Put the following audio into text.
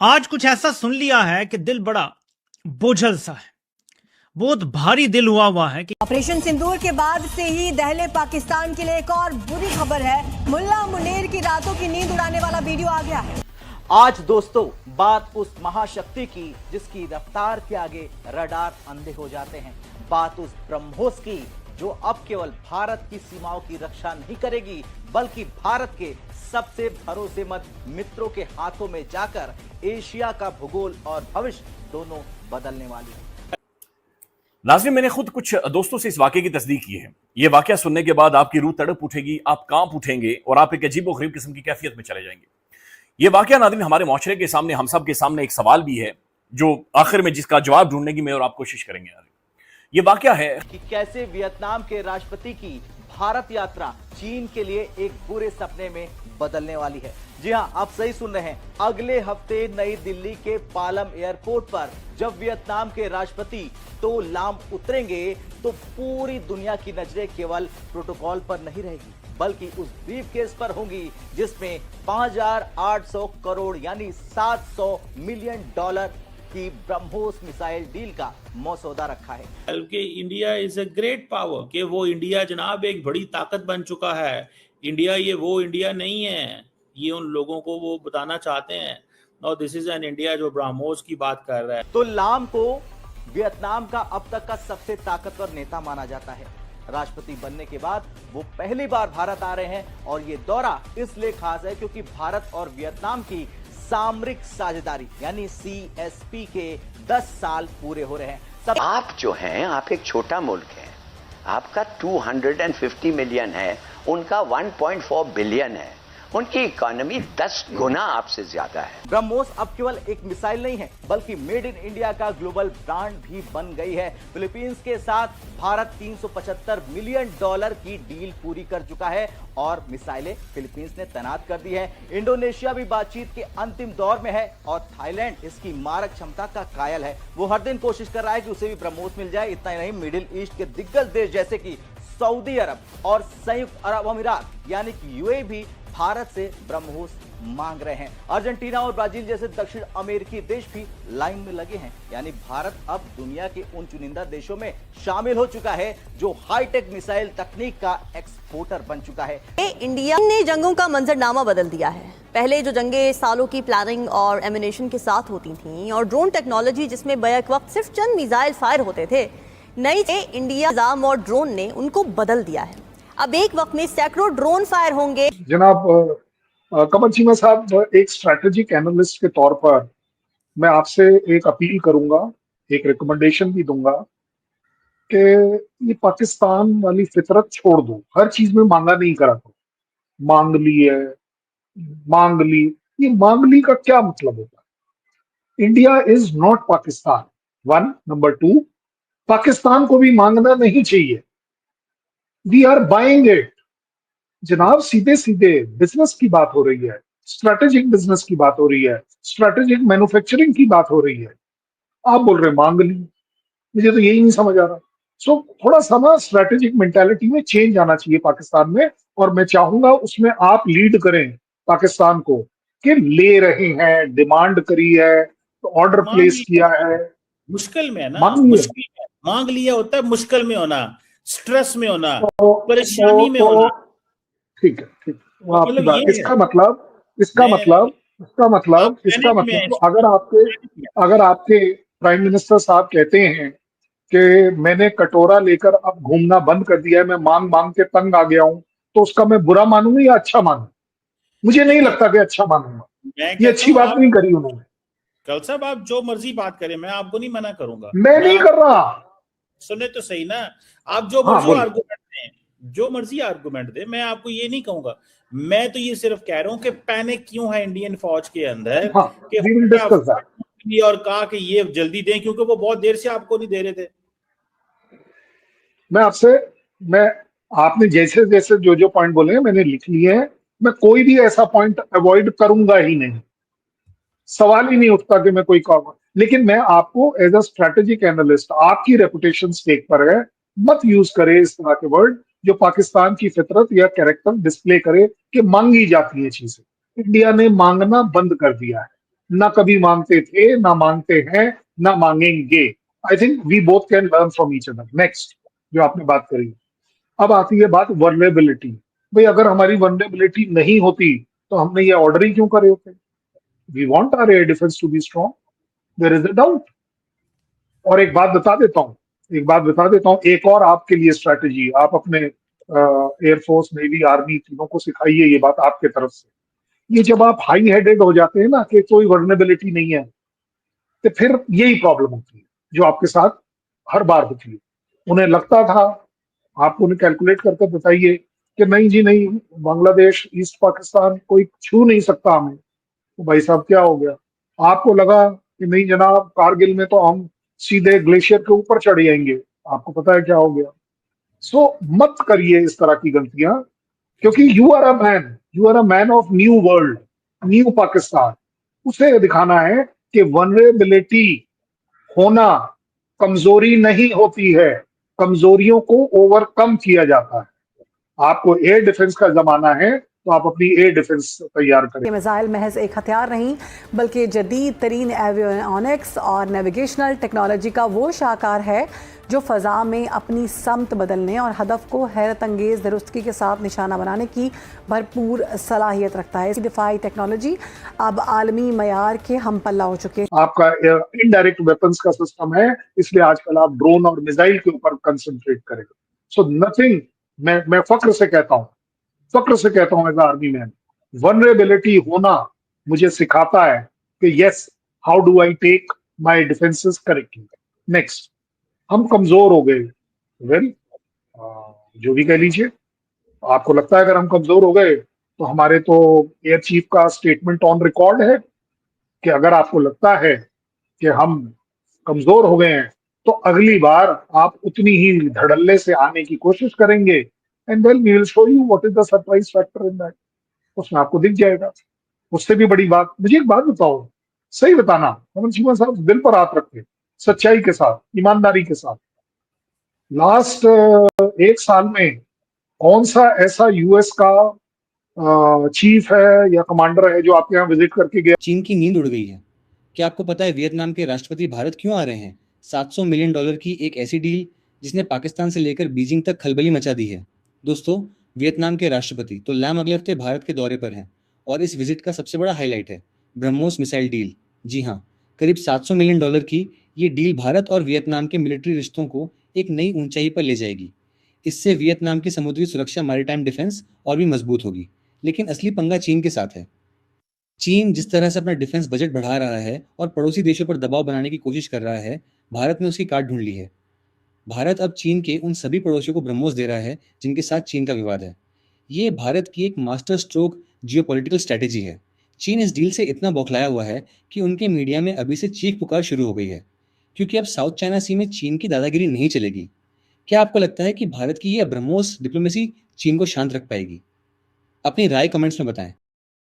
आज कुछ ऐसा सुन लिया है कि दिल बड़ा बोझल सा है, बहुत भारी दिल हुआ है कि ऑपरेशन सिंदूर के बाद से ही दहले पाकिस्तान के लिए एक और बुरी खबर है। मुल्ला मुनीर की रातों की नींद उड़ाने वाला वीडियो आ गया है। आज दोस्तों बात उस महाशक्ति की जिसकी रफ्तार के आगे रडार अंधे हो जाते हैं। बात उस ब्रह्मोस की जो अब केवल भारत की सीमाओं की रक्षा नहीं करेगी बल्कि भारत के सबसे भरोसेमंद मित्रों के हाथों में जाकर एशिया का भूगोल और भविष्य दोनों बदलने वाली है। नाज़रीन, मैंने खुद कुछ दोस्तों से इस वाकये की तस्दीक की है। यह वाकया सुनने के बाद आपकी रूह तड़प उठेगी, आप कांप उठेंगे और आप एक अजीबोगरीब किस्म की कैफियत में चले जाएंगे। यह वाकया नाज़रीन हमारे माशरे के सामने, हम सब के सामने एक सवाल भी है जो आखिर में जिसका जवाब ढूंढने की मैं और आप कोशिश करेंगे। यह वाकया है कि कैसे वियतनाम के राष्ट्रपति की भारत यात्रा चीन के लिए एक बुरे सपने में बदलने वाली है। जी हां, आप सही सुन रहे हैं। अगले हफ्ते नई दिल्ली के पालम एयरपोर्ट पर जब वियतनाम के राष्ट्रपति तो लाम उतरेंगे तो पूरी दुनिया की नजरें केवल प्रोटोकॉल पर नहीं रहेगी बल्कि उस ब्रीफकेस पर होंगी जिसमें 5,800 करोड़ यानी $700 मिलियन की ब्रह्मोस मिसाइल डील का मसौदा रखा है। बल्कि India is a great power कि वो इंडिया जनाब एक बड़ी ताकत बन चुका है। इंडिया ये वो इंडिया नहीं है, ये उन लोगों को वो बताना चाहते हैं। No, this is an India जो ब्रह्मोस की बात कर रहा है। तो लाम को वियतनाम का अब तक का सबसे ताकतवर नेता माना जाता है। राष्ट्रपति बनने के बाद वो पहली बार भारत आ रहे हैं और ये दौरा इसलिए खास है क्योंकि भारत और वियतनाम की सामरिक साझेदारी यानी CSP के 10 साल पूरे हो रहे हैं। आप जो हैं, आप एक छोटा मुल्क है, आपका 250 मिलियन है, उनका 1.4 बिलियन है, उनकी इकोनॉमी 10 गुना आपसे ज्यादा है। ब्रह्मोस अब केवल एक मिसाइल नहीं है बल्कि मेड इन इंडिया का ग्लोबल ब्रांड भी बन गई है। फिलीपींस के साथ भारत $375 मिलियन की डील पूरी कर चुका है और मिसाइलें फिलीपींस ने तैनात कर दी है। इंडोनेशिया भी बातचीत के अंतिम दौर में है और थाईलैंड इसकी मारक क्षमता का कायल है। वो हर दिन कोशिश कर रहा है कि उसे भी ब्रह्मोस मिल जाए। इतना ही नहीं, मिडिल ईस्ट के दिग्गज देश जैसे कि सऊदी अरब और संयुक्त अरब अमीरात यानी कि UAE भी भारत से ब्रह्मोस मांग रहे हैं। अर्जेंटीना और ब्राजील जैसे दक्षिण अमेरिकी देश भी लाइन में लगे हैं। यानी भारत अब दुनिया के उन चुनिंदा देशों में शामिल हो चुका है जो हाईटेक मिसाइल तकनीक का एक्सपोर्टर बन चुका है। इंडिया ने जंगों का मंजरनामा बदल दिया है। पहले जो जंगें सालों की प्लानिंग और एमिनेशन के साथ होती थीं और ड्रोन टेक्नोलॉजी जिसमें बैक वक्त सिर्फ चंद मिसाइल फायर होते थे, नई इंडिया निजाम और ड्रोन ने उनको बदल दिया है। अब एक वक्त में सैकड़ों ड्रोन फायर होंगे। जनाब कमर चीमा साहब, एक स्ट्रैटेजिक एनालिस्ट के तौर पर मैं आपसे एक अपील करूंगा, एक रिकमेंडेशन भी दूंगा कि ये पाकिस्तान वाली फितरत छोड़ दो। हर चीज में मांगा नहीं करा करो। मांग ली है, मांग ली, ये मांग ली का क्या मतलब होता है? India is not Pakistan, 1। Number 2, Pakistan को भी मांगना नहीं चाहिए। We are buying it. जनाब, सीधे सीधे बिजनेस की बात हो रही है, स्ट्रेटेजिक बिजनेस की बात हो रही है, स्ट्रेटेजिक मैन्युफैक्चरिंग की बात हो रही है। आप बोल रहे मांग ली, मुझे तो यही नहीं समझ आ रहा। सो थोड़ा सा ना स्ट्रेटेजिक मेंटालिटी में चेंज आना चाहिए पाकिस्तान में, और मैं चाहूंगा उसमें आप लीड करें पाकिस्तान को कि ले रहे हैं, डिमांड करी है, तो ऑर्डर प्लेस किया है। मुश्किल में है ना, मुश्किल में मांग लिया होता है, मुश्किल में होना, स्ट्रेस में होना, परेशानी में होना। ठीक है, ठीक है, आपकी बात। इसका मतलब अगर आपके प्राइम मिनिस्टर साहब कहते हैं कि मैंने कटोरा लेकर अब घूमना बंद कर दिया है, मैं मांग मांग के तंग आ गया हूं, तो उसका मैं बुरा मानूंगा या अच्छा मानूंगा? मुझे नहीं लगता कि अच्छा मानूंगा। ये अच्छी बात नहीं करी उन्होंने। कल साहब, आप जो मर्जी बात करें, मैं आपको नहीं मना करूंगा। मैं नहीं कर रहा। सुने तो सही ना, आप जो मर्जी आर्गुमेंट दें, जो मर्जी आर्गुमेंट दे, मैं आपको ये नहीं कहूंगा। मैं तो ये सिर्फ कह रहा हूं कि पैनिक क्यों है इंडियन फौज के अंदर कि और कहा कि ये जल्दी दें क्योंकि वो बहुत देर से आपको नहीं दे रहे थे। आपने जैसे जैसे जो पॉइंट बोले हैं मैंने लिख लिए हैं। मैं कोई भी ऐसा पॉइंट अवॉइड करूंगा ही नहीं, सवाल ही नहीं उठता कि मैं कोई कहूंगा। लेकिन मैं आपको एज अ स्ट्रेटेजिक एनालिस्ट, आपकी रेपुटेशन स्टेक पर है, मत यूज करे इस तरह के वर्ड जो पाकिस्तान की फितरत या कैरेक्टर डिस्प्ले करे कि मांगी जाती है चीजें। इंडिया ने मांगना बंद कर दिया है। ना कभी मांगते थे, ना मांगते हैं, ना मांगेंगे। I think we both can learn from each other. Next जो आपने बात करी, अब आती है बात वर्नेबिलिटी। भाई अगर हमारी वर्नेबिलिटी नहीं होती तो हमने ये ऑर्डर ही क्यों करे होते? We want our air defence to be strong, there is a doubt. और एक बात बता देता हूं, एक और आपके लिए स्ट्रैटेजी, आप अपने एयरफोर्स, नेवी, आर्मी तीनों को सिखाइए ये बात आपके तरफ से। ये जब आप हाई हेडेड हो जाते हैं ना कि कोई वर्नेबिलिटी नहीं है, तो फिर यही प्रॉब्लम होती है जो आपके साथ हर बार होती है। उन्हें लगता था, आप उन्हें कैलकुलेट करके बताइए कि नहीं जी नहीं, बांग्लादेश, ईस्ट पाकिस्तान कोई छू नहीं सकता हमें, तो भाई साहब क्या हो गया? आपको लगा कि नहीं जनाब, कारगिल में तो हम सीधे ग्लेशियर के ऊपर चढ़ जाएंगे, आपको पता है क्या हो गया। सो मत करिए इस तरह की गलतियां, क्योंकि you are a man of new world, new Pakistan. उसे दिखाना है कि वनरेबिलिटी होना कमजोरी नहीं होती है, कमजोरियों को ओवरकम किया जाता है। आपको एयर डिफेंस का जमाना है तो आप अपनी एयर डिफेंस तैयार करें। ये मिसाइल महज एक हथियार नहीं बल्कि जदीद तरीन एवियोनिक्स और नेविगेशनल टेक्नोलॉजी का वो शाहकार है जो फ़ज़ा में अपनी समत बदलने और हदफ को हैरत अंगेज़ दुरुस्तगी के साथ निशाना बनाने की भरपूर सलाहियत रखता है। इसकी दिफाई टेक्नोलॉजी अब आलमी मयार के हम पल्ला हो चुके हैं। आपका इनडायरेक्ट वेपन्स का सिस्टम है, इसलिए आजकल आप ड्रोन और मिसाइल के ऊपर कंसंट्रेट करें। सो नथिंग, मैं फक्र से कहता हूं एज आर्मी मैन, वनरेबिलिटी होना मुझे सिखाता है कि yes, how do I take my defences correctly. Next, हम कमजोर हो गए, वेल जो भी कह लीजिए। आपको लगता है अगर हम कमजोर हो गए तो हमारे तो एयर चीफ का स्टेटमेंट ऑन रिकॉर्ड है कि अगर आपको लगता है कि हम कमजोर हो गए हैं तो अगली बार आप उतनी ही धड़ल्ले से आने की कोशिश करेंगे, and then we will show you what is the surprise factor in that. उसमें आपको दिख जाएगा। उससे भी बड़ी बात, मुझे एक बात बताओ, सही बताना, पवन सिंह साहब दिल पर हाथ रखते, सच्चाई के साथ, ईमानदारी के साथ, लास्ट एक साल में कौन सा ऐसा यूएस का चीफ है या कमांडर है जो आपके यहाँ विजिट करके गया? चीन की नींद उड़ गई है। क्या आपको पता है वियतनाम के राष्ट्रपति भारत क्यों आ रहे हैं? $700 मिलियन की एक ऐसी डील जिसने पाकिस्तान से लेकर बीजिंग तक खलबली मचा दी है। दोस्तों, वियतनाम के राष्ट्रपति तो लैम अगले हफ्ते भारत के दौरे पर हैं और इस विजिट का सबसे बड़ा हाईलाइट है ब्रह्मोस मिसाइल डील। जी हाँ, करीब $700 मिलियन की ये डील भारत और वियतनाम के मिलिट्री रिश्तों को एक नई ऊंचाई पर ले जाएगी। इससे वियतनाम की समुद्री सुरक्षा, मैरीटाइम डिफेंस और भी मजबूत होगी। लेकिन असली पंगा चीन के साथ है। चीन जिस तरह से अपना डिफेंस बजट बढ़ा रहा है और पड़ोसी देशों पर दबाव बनाने की कोशिश कर रहा है, भारत ने उसकी काट ढूंढ ली है। भारत अब चीन के उन सभी पड़ोसियों को ब्रह्मोस दे रहा है जिनके साथ चीन का विवाद है। ये भारत की एक मास्टर स्ट्रोक जियोपॉलिटिकल स्ट्रैटेजी है। चीन इस डील से इतना बौखलाया हुआ है कि उनके मीडिया में अभी से चीख पुकार शुरू हो गई है, क्योंकि अब साउथ चाइना सी में चीन की दादागिरी नहीं चलेगी। क्या आपको लगता है कि भारत की यह ब्रह्मोस डिप्लोमेसी चीन को शांत रख पाएगी? अपनी राय कमेंट्स में बताएं।